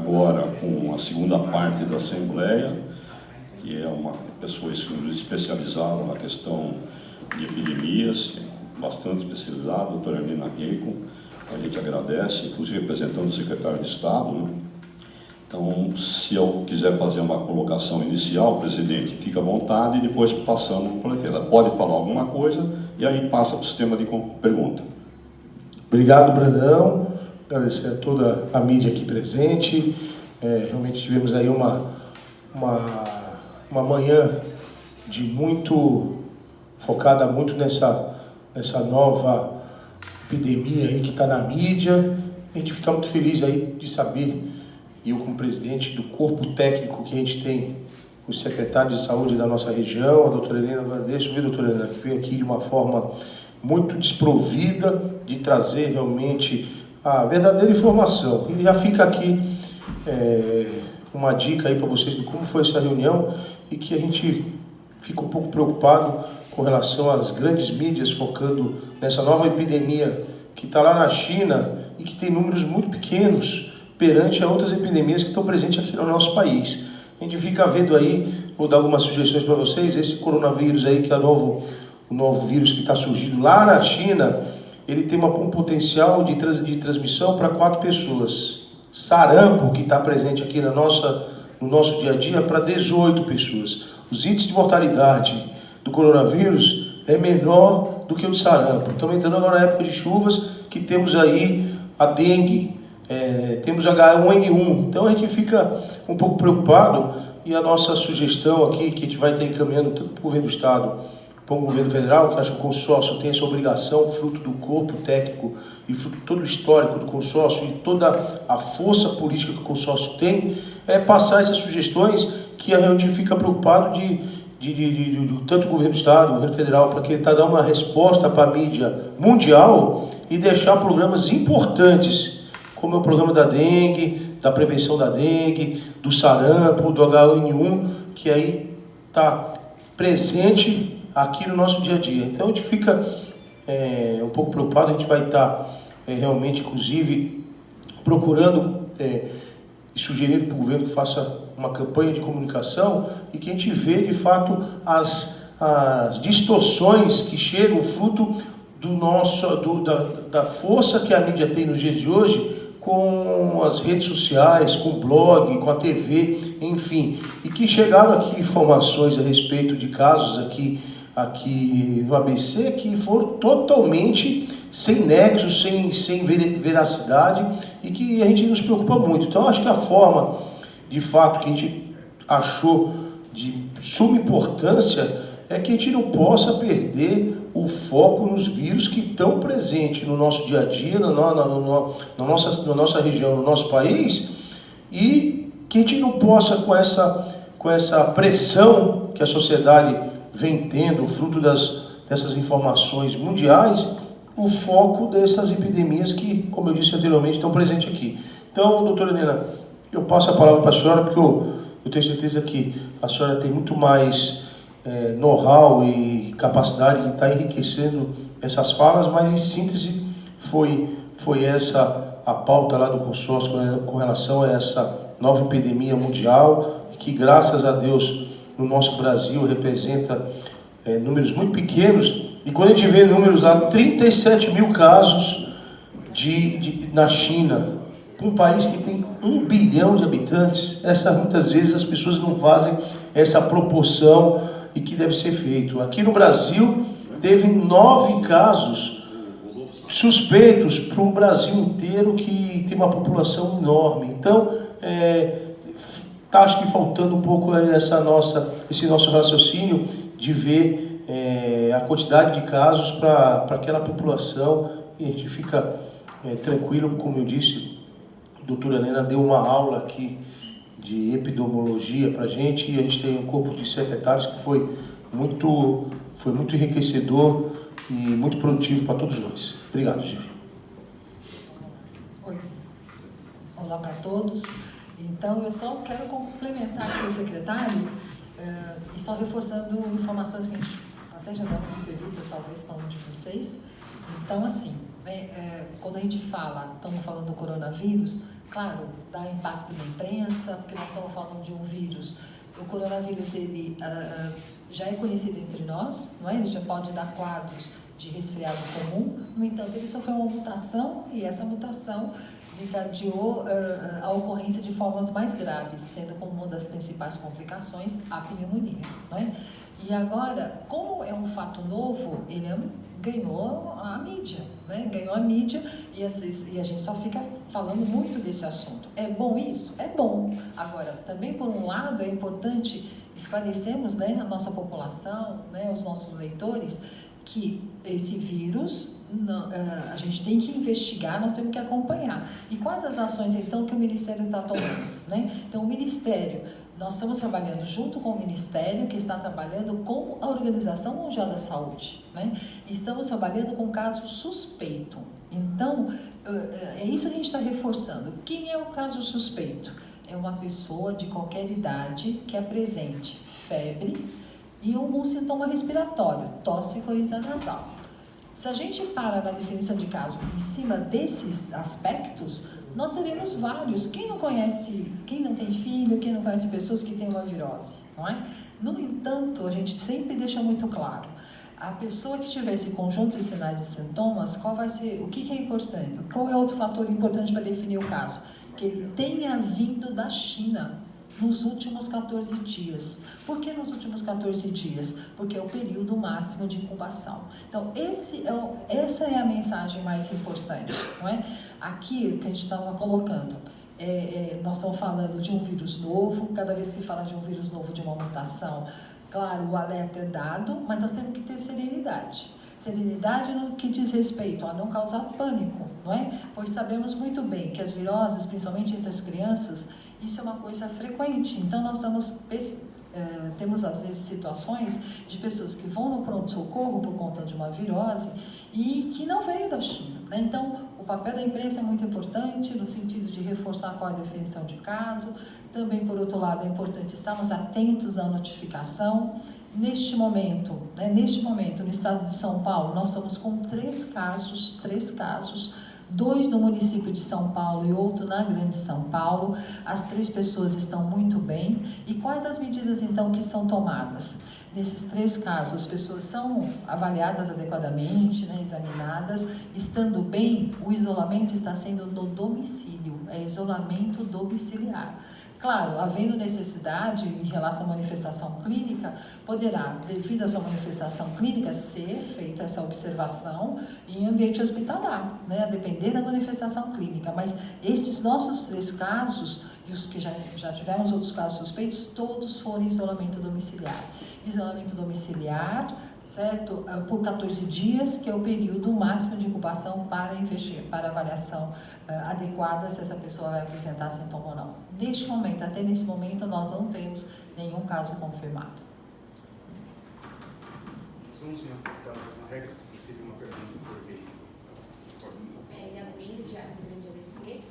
agora com a segunda parte da Assembleia, que é uma pessoa especializada na questão de epidemias, bastante especializada, a doutora Helena Greco. A gente agradece, inclusive representando o secretário de Estado, né? Então, se eu quiser fazer uma colocação inicial, presidente, fica à vontade e depois passamos para a prefeita. Pode falar alguma coisa e aí passa para o sistema de pergunta. Obrigado, Brandão. Agradecer a toda a mídia aqui presente. Realmente tivemos aí uma manhã de focada muito nessa nova epidemia aí que está na mídia. A gente fica muito feliz aí de saber, e eu como presidente do corpo técnico que a gente tem, o secretário de saúde da nossa região, a doutora Helena, agradeço, viu, doutora Helena, que veio aqui de uma forma muito desprovida de trazer realmente a verdadeira informação. E já fica aqui uma dica aí para vocês de como foi essa reunião, e que a gente fica um pouco preocupado com relação às grandes mídias focando nessa nova epidemia que está lá na China e que tem números muito pequenos perante a outras epidemias que estão presentes aqui no nosso país. A gente fica vendo aí, vou dar algumas sugestões para vocês, esse coronavírus aí, que é o novo vírus que está surgindo lá na China, ele tem um potencial de transmissão para 4 pessoas. Sarampo, que está presente aqui no nosso dia a dia, para 18 pessoas. Os índices de mortalidade do coronavírus é menor do que o sarampo. Estamos entrando agora na época de chuvas, que temos aí a dengue, temos H1N1. Então a gente fica um pouco preocupado, e a nossa sugestão aqui, que a gente vai estar encaminhando para o governo do Estado, para o governo federal, que acho que o consórcio tem essa obrigação, fruto do corpo técnico e fruto de todo o histórico do consórcio e toda a força política que o consórcio tem, é passar essas sugestões, que a gente fica preocupado de tanto o governo do Estado, o governo federal, para que ele dar uma resposta para a mídia mundial e deixar programas importantes, como é o programa da dengue, da prevenção da dengue, do sarampo, do H1N1, que aí está presente aqui no nosso dia a dia. Então a gente fica um pouco preocupado. A gente vai estar realmente, inclusive, procurando e sugerindo para o governo que faça uma campanha de comunicação, e que a gente vê de fato as distorções que chegam fruto da força que a mídia tem nos dias de hoje, com as redes sociais, com o blog, com a TV, enfim, e que chegaram aqui informações a respeito de casos aqui no ABC que foram totalmente sem nexo, sem veracidade, e que a gente nos preocupa muito. Então, acho que a forma, de fato, que a gente achou de suma importância é que a gente não possa perder o foco nos vírus que estão presentes no nosso dia a dia, na nossa região, no nosso país, e que a gente não possa, com essa pressão que a sociedade vem tendo, fruto dessas informações mundiais, o foco dessas epidemias que, como eu disse anteriormente, estão presentes aqui. Então, doutora Helena, eu passo a palavra para a senhora, porque eu tenho certeza que a senhora tem muito mais know-how e capacidade de estar enriquecendo essas falas, mas em síntese foi essa a pauta lá do consórcio com relação a essa nova epidemia mundial, que graças a Deus no nosso Brasil representa números muito pequenos. E quando a gente vê números lá, 37 mil casos na China, um país que tem 1 bilhão de habitantes, muitas vezes as pessoas não fazem essa proporção, e que deve ser feito. Aqui no Brasil, teve 9 casos suspeitos para um Brasil inteiro que tem uma população enorme. Então, está acho que faltando um pouco esse nosso raciocínio de ver a quantidade de casos para aquela população, e a gente fica tranquilo, como eu disse, a doutora Helena deu uma aula aqui de epidemiologia para a gente, e a gente tem um corpo de secretários que foi muito enriquecedor e muito produtivo para todos nós. Obrigado, Gigi. Oi. Olá para todos. Então, eu só quero complementar com o secretário, e só reforçando informações que a gente até já damos entrevistas, talvez, para um de vocês. Então, assim, quando a gente estamos falando do coronavírus, claro, dá impacto na imprensa, porque nós estamos falando de um vírus. O coronavírus, ele já é conhecido entre nós, não é? Ele já pode dar quadros de resfriado comum, no entanto, ele sofreu uma mutação e essa mutação desencadeou a ocorrência de formas mais graves, sendo como uma das principais complicações a pneumonia, não é? E agora, como é um fato novo, ele ganhou a mídia, né? Ganhou a mídia e a gente só fica falando muito desse assunto. É bom isso? É bom. Agora, também por um lado é importante esclarecermos, né, a nossa população, né, os nossos leitores, que esse vírus a gente tem que investigar, nós temos que acompanhar. E quais as ações então que o Ministério está tomando, né? Então o Ministério, nós estamos trabalhando junto com o Ministério, que está trabalhando com a Organização Mundial da Saúde, né? Estamos trabalhando com caso suspeito. Então, é isso que a gente está reforçando. Quem é o caso suspeito? É uma pessoa de qualquer idade que apresente febre e algum sintoma respiratório, tosse e coriza nasal. Se a gente para na definição de caso em cima desses aspectos, nós teremos vários. Quem não conhece, quem não tem filho, quem não conhece pessoas que têm uma virose, não é? No entanto, a gente sempre deixa muito claro, a pessoa que tiver esse conjunto de sinais e sintomas, qual vai ser, o que é importante? Qual é outro fator importante para definir o caso? Que ele tenha vindo da China nos últimos 14 dias. Por que nos últimos 14 dias? Porque é o período máximo de incubação. Então, essa é a mensagem mais importante, não é? Aqui, que a gente estava colocando, nós estamos falando de um vírus novo, cada vez que fala de um vírus novo, de uma mutação, claro, o alerta é dado, mas nós temos que ter serenidade. Serenidade no que diz respeito a não causar pânico, não é? Pois sabemos muito bem que as viroses, principalmente entre as crianças, isso é uma coisa frequente. Então, nós temos às vezes situações de pessoas que vão no pronto-socorro por conta de uma virose e que não veio da China, né? Então, o papel da imprensa é muito importante no sentido de reforçar qual é a definição de caso. Também, por outro lado, é importante estarmos atentos à notificação. Neste momento, no estado de São Paulo, nós estamos com 3 casos, 2 no município de São Paulo e outro na Grande São Paulo. As 3 pessoas estão muito bem. E quais as medidas, então, que são tomadas? Nesses 3 casos, as pessoas são avaliadas adequadamente, né, examinadas. Estando bem, o isolamento está sendo no domicílio, é isolamento domiciliar. Claro, havendo necessidade em relação à manifestação clínica, poderá, devido à sua manifestação clínica, ser feita essa observação em ambiente hospitalar, né, a depender da manifestação clínica. Mas esses nossos 3 casos, e os que já tivemos outros casos suspeitos, todos foram em isolamento domiciliar. Isolamento domiciliar, certo? Por 14 dias, que é o período máximo de incubação para avaliação adequada se essa pessoa vai apresentar sintoma ou não. Neste momento, até nesse momento, nós não temos nenhum caso confirmado. Somos uma regra, se possível, uma pergunta por vez. Yasmin, do Diário do Grande ABC.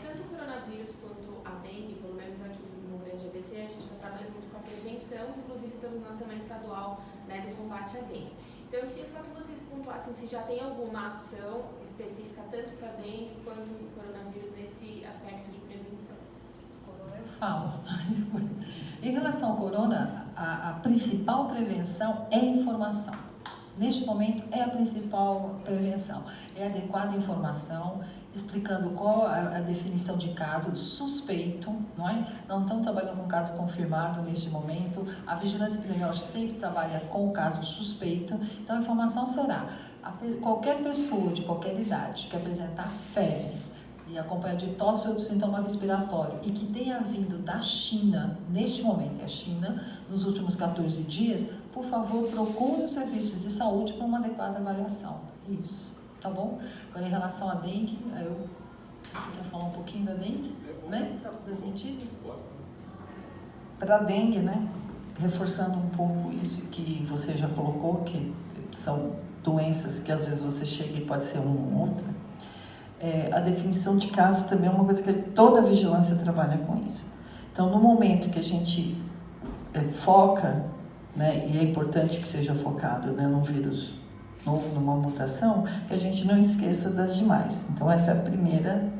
Tanto o coronavírus quanto a dengue, pelo menos aqui no Grande ABC, a gente está trabalhando muito com a prevenção, inclusive estamos na semana estadual, né, do combate à dengue. Então, eu queria só que vocês pontuassem se já tem alguma ação específica, tanto para a dengue quanto o coronavírus, nesse aspecto de prevenção. Corona eu falo. Em relação ao corona, a principal prevenção é a informação. Neste momento, é a principal prevenção. É adequada informação, explicando qual a definição de caso suspeito, não é? Não estão trabalhando com caso confirmado neste momento. A vigilância epidemiológica sempre trabalha com caso suspeito. Então, a informação será: qualquer pessoa de qualquer idade que apresentar febre e acompanhada de tosse ou outro sintoma respiratório e que tenha vindo da China, neste momento é a China, nos últimos 14 dias, por favor, procure os serviços de saúde para uma adequada avaliação. Isso. Tá bom? Agora, em relação à dengue, você quer falar um pouquinho da dengue, né? Das medidas? Para a dengue, né? Reforçando um pouco isso que você já colocou, que são doenças que às vezes você chega e pode ser uma ou outra. A definição de caso também é uma coisa que toda a vigilância trabalha com isso. Então, no momento que a gente foca, né, e é importante que seja focado, né, num vírus novo, numa mutação, que a gente não esqueça das demais. Então, essa é a primeira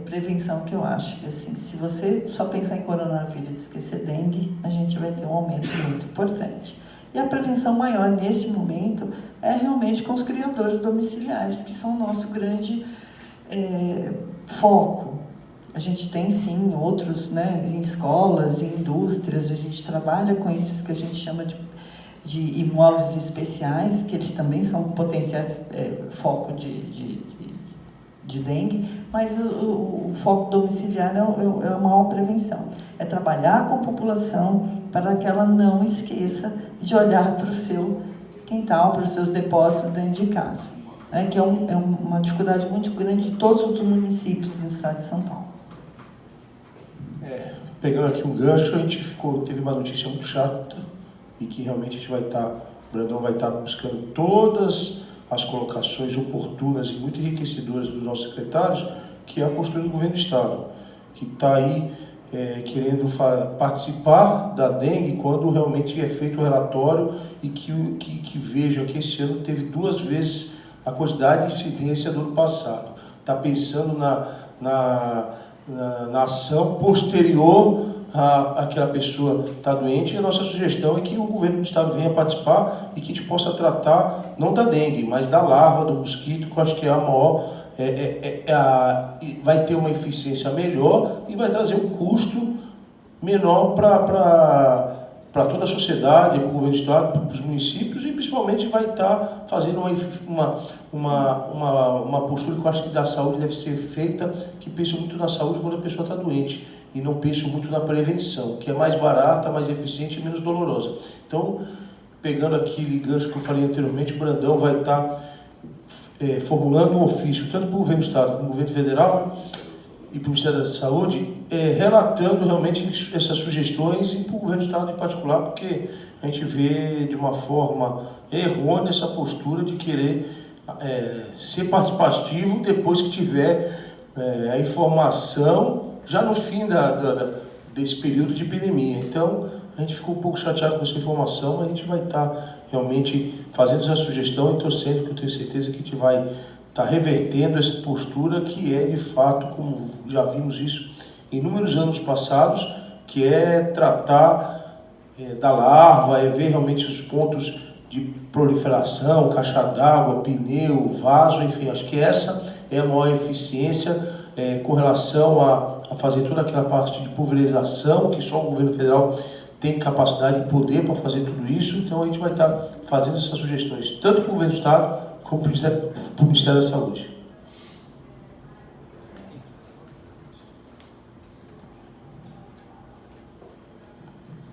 prevenção que eu acho que, assim, se você só pensar em coronavírus e esquecer dengue, a gente vai ter um aumento muito importante. E a prevenção maior nesse momento é realmente com os criadores domiciliares, que são o nosso grande foco. A gente tem, sim, outros, né, em escolas, em indústrias, a gente trabalha com esses que a gente chama de imóveis especiais, que eles também são potenciais foco de dengue, mas o foco domiciliar é a maior prevenção. É trabalhar com a população para que ela não esqueça de olhar para o seu quintal, para os seus depósitos dentro de casa, né? Que é uma dificuldade muito grande de todos os municípios no estado de São Paulo. Pegando aqui um gancho, a gente teve uma notícia muito chata e que realmente o Brandão vai estar buscando todas as colocações oportunas e muito enriquecedoras dos nossos secretários, que é a postura do governo do Estado, que está aí querendo participar da dengue quando realmente é feito o relatório e que veja que esse ano teve 2 vezes a quantidade de incidência do ano passado. Está pensando na ação posterior àquela pessoa estar doente, e a nossa sugestão é que o governo do estado venha participar e que a gente possa tratar não da dengue, mas da larva do mosquito, que eu acho que é a maior, vai ter uma eficiência melhor e vai trazer um custo menor para toda a sociedade, para o governo do estado, para os municípios, e principalmente vai estar fazendo uma postura que eu acho que da saúde deve ser feita, que pensa muito na saúde quando a pessoa está doente, e não pensa muito na prevenção, que é mais barata, mais eficiente e menos dolorosa. Então, pegando aquele gancho que eu falei anteriormente, o Brandão vai estar formulando um ofício, tanto para o governo do estado como para o governo federal e para o Ministério da Saúde, relatando realmente essas sugestões, e para o governo do estado em particular, porque a gente vê de uma forma errônea essa postura de querer ser participativo depois que tiver a informação já no fim desse período de epidemia. Então, a gente ficou um pouco chateado com essa informação, mas a gente vai estar realmente fazendo essa sugestão e torcendo, que eu tenho certeza que a gente vai estar revertendo essa postura que é, de fato, como já vimos isso em inúmeros anos passados, que é tratar da larva, ver realmente os pontos de proliferação, caixa d'água, pneu, vaso, enfim, acho que essa é a maior eficiência com relação a fazer toda aquela parte de pulverização, que só o governo federal tem capacidade e poder para fazer tudo isso. Então a gente vai estar fazendo essas sugestões, tanto para o governo do estado, como para o Ministério da Saúde.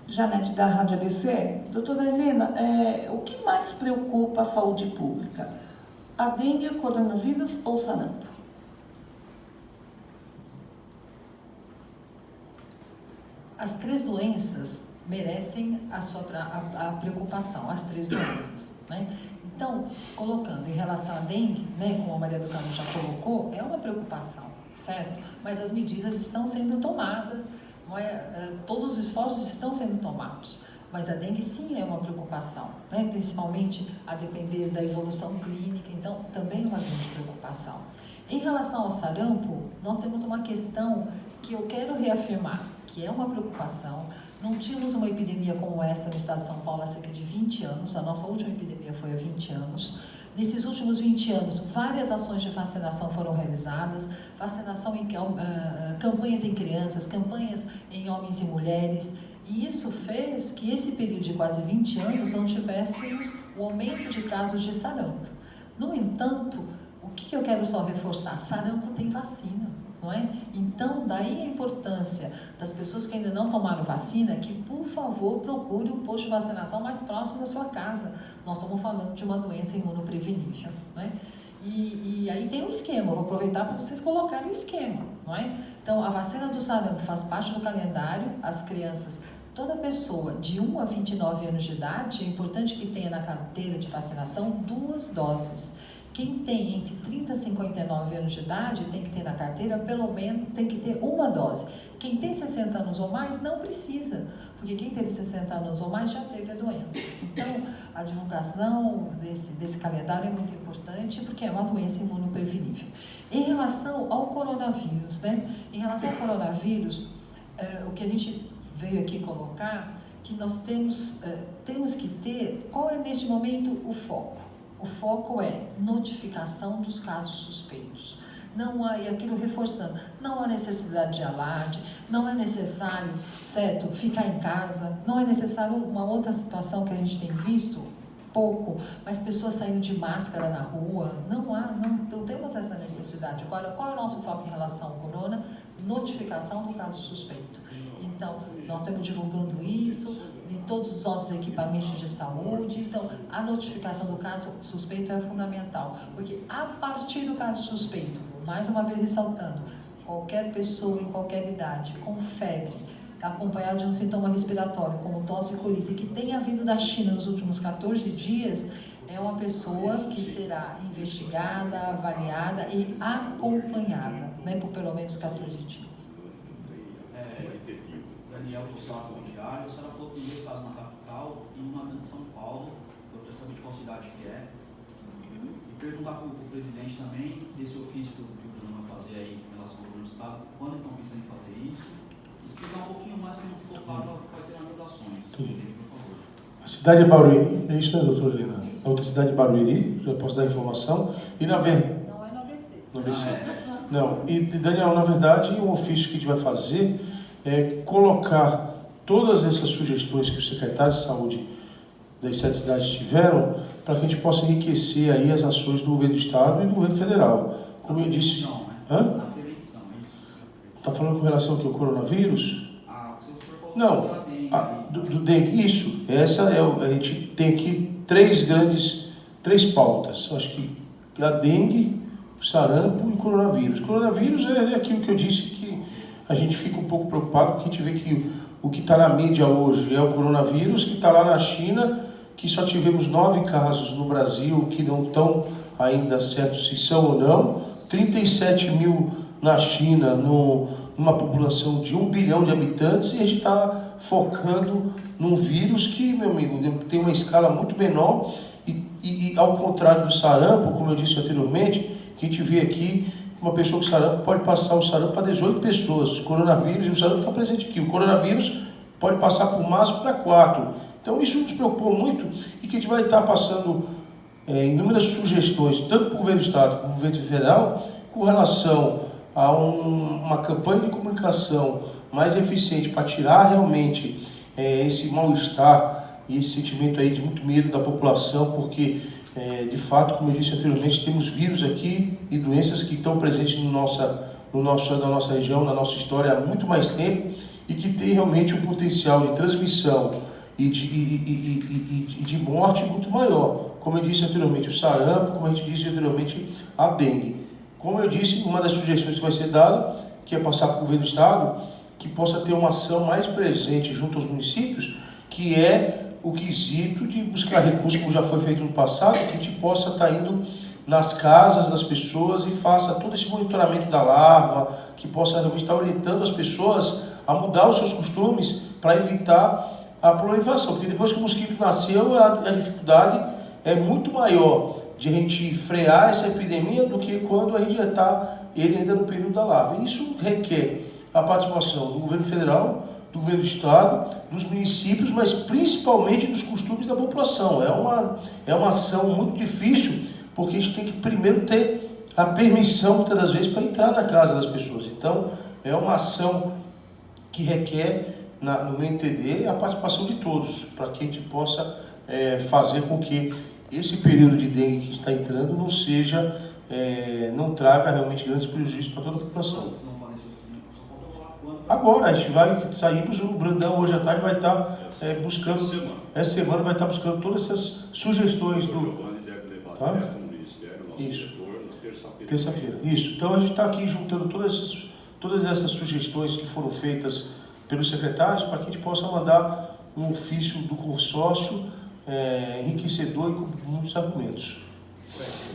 Janete, da Rádio ABC. Doutora Helena, o que mais preocupa a saúde pública? A dengue, o coronavírus ou o sarampo? As 3 doenças merecem a preocupação, as 3 doenças, né? Então, colocando em relação à dengue, né, como a Maria do Carmo já colocou, é uma preocupação, certo? Mas as medidas estão sendo tomadas, todos os esforços estão sendo tomados. Mas a dengue sim é uma preocupação, né? Principalmente a depender da evolução clínica, então também é uma grande preocupação. Em relação ao sarampo, nós temos uma questão que eu quero reafirmar, que é uma preocupação. Não tínhamos uma epidemia como essa no estado de São Paulo há cerca de 20 anos, a nossa última epidemia foi há 20 anos. Nesses últimos 20 anos, várias ações de vacinação foram realizadas, vacinação em campanhas em crianças, campanhas em homens e mulheres, e isso fez que esse período de quase 20 anos não tivéssemos o aumento de casos de sarampo. No entanto, o que eu quero só reforçar? Sarampo tem vacina, não é? Então, daí a importância das pessoas que ainda não tomaram vacina, que, por favor, procure um posto de vacinação mais próximo da sua casa. Nós estamos falando de uma doença imunoprevenível, não é? E aí tem um esquema, eu vou aproveitar para vocês colocarem o esquema, não é? Então, a vacina do sarampo faz parte do calendário, as crianças, toda pessoa de 1 a 29 anos de idade, é importante que tenha na carteira de vacinação 2 doses. quem tem entre 30 e 59 anos de idade tem que ter na carteira, pelo menos, tem que ter uma dose. Quem tem 60 anos ou mais não precisa, porque quem teve 60 anos ou mais já teve a doença. Então, a divulgação desse calendário é muito importante, porque é uma doença imunoprevenível. Em relação ao coronavírus, né? Em relação ao coronavírus, o que a gente veio aqui colocar, que nós temos que ter, qual é neste momento o foco? O foco é notificação dos casos suspeitos. Não há, e aquilo reforçando, não há necessidade de alarde, não é necessário, certo, ficar em casa, não é necessário uma outra situação que a gente tem visto, pouco, mas pessoas saindo de máscara na rua, não temos essa necessidade. Agora, qual é o nosso foco em relação ao corona? Notificação do caso suspeito. Então, nós estamos divulgando isso em todos os nossos equipamentos de saúde. Então, a notificação do caso suspeito é fundamental, porque a partir do caso suspeito, mais uma vez ressaltando, qualquer pessoa em qualquer idade, com febre, acompanhado de um sintoma respiratório, como tosse e coriza, e que tenha vindo da China nos últimos 14 dias, é uma pessoa que será investigada, avaliada e acompanhada, né, por pelo menos 14 dias. Daniel, do Saco Diário, a senhora falou que tem 2 casos na capital e uma grande São Paulo, eu gostaria de saber de qual cidade que é. E perguntar para o presidente também desse ofício que o Bruno vai fazer aí em relação ao governo do Estado, quando estão pensando em fazer isso, explicar um pouquinho mais, que não ficou claro quais serão essas ações. Por favor. A cidade de Barueri, é isso, né, doutora Helena? A outra cidade de Barueri, já posso dar informação. E na verdade. Não é no ABC. No ABC. Não, e Daniel, na verdade, um ofício que a gente vai fazer é colocar todas essas sugestões que o secretário de saúde das 7 cidades tiveram, para que a gente possa enriquecer aí as ações do governo do Estado e do governo federal. Como eu disse... A prevenção, é isso? Está falando com relação ao coronavírus? O senhor falou Não, do dengue. Isso, essa é a gente tem aqui 3 pautas. Acho que a dengue, o sarampo e o coronavírus. O coronavírus é aquilo que eu disse que a gente fica um pouco preocupado, porque a gente vê que o que está na mídia hoje é o coronavírus, que está lá na China, que só tivemos 9 casos no Brasil, que não estão ainda certos se são ou não, 37 mil na China, numa população de 1 bilhão de habitantes, e a gente está focando num vírus que, meu amigo, tem uma escala muito menor, e ao contrário do sarampo, como eu disse anteriormente, que a gente vê aqui, uma pessoa com sarampo pode passar o sarampo para 18 pessoas. O coronavírus, e o sarampo está presente aqui. O coronavírus pode passar por máximo para 4. Então isso nos preocupou muito e que a gente vai estar passando inúmeras sugestões, tanto para o governo do Estado como para o governo federal, com relação a uma campanha de comunicação mais eficiente para tirar realmente esse mal-estar e esse sentimento aí de muito medo da população, porque de fato, como eu disse anteriormente, temos vírus aqui e doenças que estão presentes na nossa região, na nossa história há muito mais tempo e que tem realmente um potencial de transmissão e de morte muito maior. Como eu disse anteriormente, o sarampo, como a gente disse anteriormente, a dengue. Como eu disse, uma das sugestões que vai ser dada, que é passar para o governo do Estado, que possa ter uma ação mais presente junto aos municípios, que é o quesito de buscar recursos, como já foi feito no passado, que a gente possa estar indo nas casas das pessoas e faça todo esse monitoramento da larva, que possa realmente estar orientando as pessoas a mudar os seus costumes para evitar a proliferação. Porque depois que o mosquito nasceu, a dificuldade é muito maior de a gente frear essa epidemia do que quando a gente já está ele ainda no período da larva. E isso requer a participação do governo federal, do governo do Estado, dos municípios, mas principalmente dos costumes da população. É uma ação muito difícil, porque a gente tem que primeiro ter a permissão, muitas das vezes, para entrar na casa das pessoas. Então, é uma ação que requer, no meu entender, a participação de todos, para que a gente possa fazer com que esse período de dengue que a gente está entrando não traga realmente grandes prejuízos para toda a população. Agora, a gente vai sairmos, o Brandão hoje à tarde vai estar buscando, essa semana vai estar buscando todas essas sugestões do... Tá? Isso. Terça-feira. Isso. Então a gente está aqui juntando todas essas sugestões que foram feitas pelos secretários para que a gente possa mandar um ofício do consórcio enriquecedor e com muitos argumentos.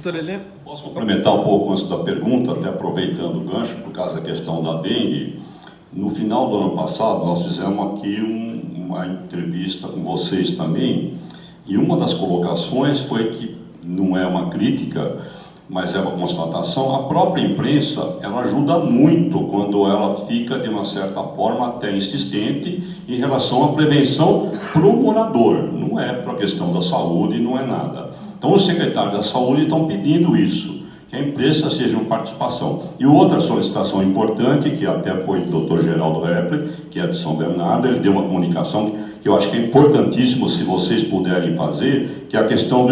Doutora Helena? Posso complementar um pouco antes da pergunta, até aproveitando o gancho, por causa da questão da dengue. No final do ano passado, nós fizemos aqui uma entrevista com vocês também, e uma das colocações foi que, não é uma crítica, mas é uma constatação, a própria imprensa, ela ajuda muito quando ela fica, de uma certa forma, até insistente em relação à prevenção para o morador, não é para a questão da saúde, não é nada. Então, os secretários da saúde estão pedindo isso, que a imprensa seja uma participação. E outra solicitação importante, que até foi do Dr. Geraldo Repler, que é de São Bernardo, ele deu uma comunicação que eu acho que é importantíssimo, se vocês puderem fazer, que é a questão do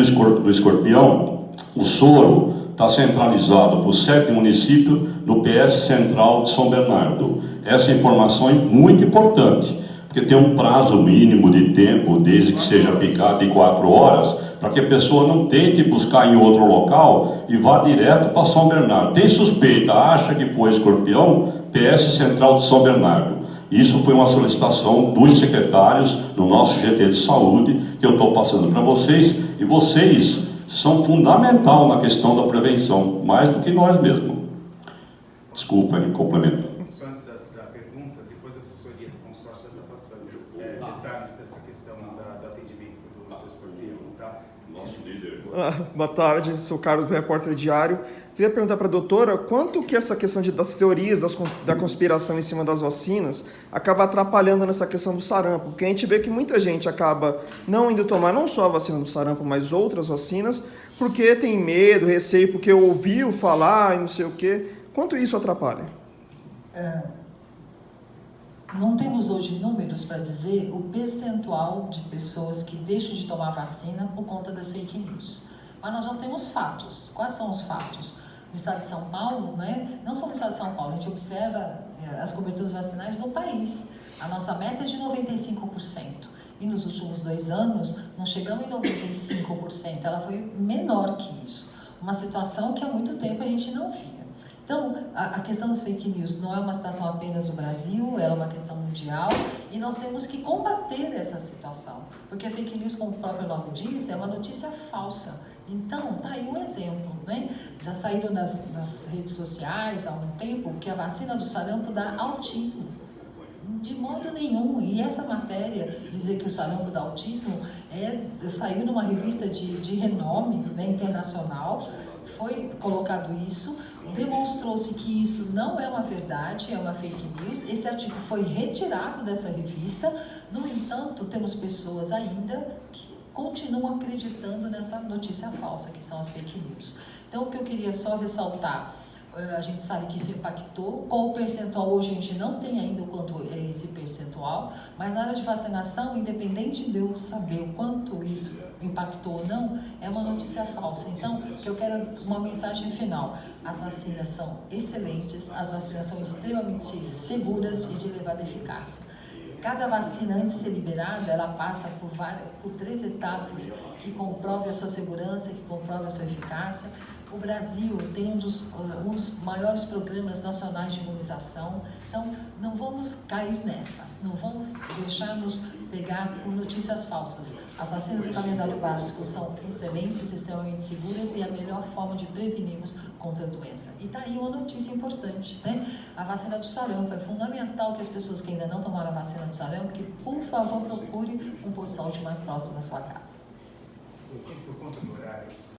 escorpião. O soro está centralizado por 7 municípios no PS Central de São Bernardo. Essa informação é muito importante, porque tem um prazo mínimo de tempo, desde que seja aplicado de 4 horas, para que a pessoa não tente buscar em outro local e vá direto para São Bernardo. Tem suspeita, acha que foi escorpião, PS Central de São Bernardo. Isso foi uma solicitação dos secretários no nosso GT de Saúde, que eu estou passando para vocês, e vocês são fundamental na questão da prevenção, mais do que nós mesmos. Desculpa, em complemento. Só antes da pergunta, depois a assessoria do consórcio está passando detalhes dessa questão do atendimento do escorpião, tá? Nosso líder. Boa tarde, sou Carlos do Repórter Diário. Queria perguntar para a doutora quanto que essa questão das teorias da conspiração em cima das vacinas acaba atrapalhando nessa questão do sarampo, porque a gente vê que muita gente acaba não indo tomar não só a vacina do sarampo, mas outras vacinas, porque tem medo, receio, porque ouviu falar e não sei o quê. Quanto isso atrapalha? Não temos hoje números para dizer o percentual de pessoas que deixam de tomar vacina por conta das fake news. Mas nós já temos fatos. Quais são os fatos? No estado de São Paulo, né? Não só no estado de São Paulo, a gente observa as coberturas vacinais no país. A nossa meta é de 95%. E nos últimos 2 anos, não chegamos em 95%. Ela foi menor que isso. Uma situação que há muito tempo a gente não via. Então, a questão das fake news não é uma situação apenas do Brasil, ela é uma questão mundial e nós temos que combater essa situação. Porque a fake news, como o próprio nome diz, é uma notícia falsa. Então, tá aí um exemplo, né? Já saíram nas redes sociais há um tempo que a vacina do sarampo dá autismo. De modo nenhum. E essa matéria, dizer que o sarampo dá autismo, saiu numa revista de renome, né, internacional, foi colocado isso, demonstrou-se que isso não é uma verdade, é uma fake news. Esse artigo foi retirado dessa revista. No entanto, temos pessoas ainda que continuam acreditando nessa notícia falsa, que são as fake news. Então, o que eu queria só ressaltar, a gente sabe que isso impactou. Qual o percentual hoje a gente não tem ainda o quanto é esse percentual, mas na área de vacinação, independente de eu saber o quanto isso impactou ou não, é uma notícia falsa. Então, que eu quero uma mensagem final. As vacinas são excelentes, as vacinas são extremamente seguras e de elevada eficácia. Cada vacina, antes de ser liberada, ela passa por 3 etapas que comprovem a sua segurança, que comprovem a sua eficácia. O Brasil tem um dos maiores programas nacionais de imunização, então não vamos cair nessa, não vamos deixar-nos pegar por notícias falsas. As vacinas do calendário básico são excelentes, extremamente seguras e a melhor forma de prevenirmos contra a doença. E está aí uma notícia importante, né? A vacina do sarampo, é fundamental que as pessoas que ainda não tomaram a vacina do sarampo, que por favor procure um posto de saúde mais próximo da sua casa. Por conta do horário,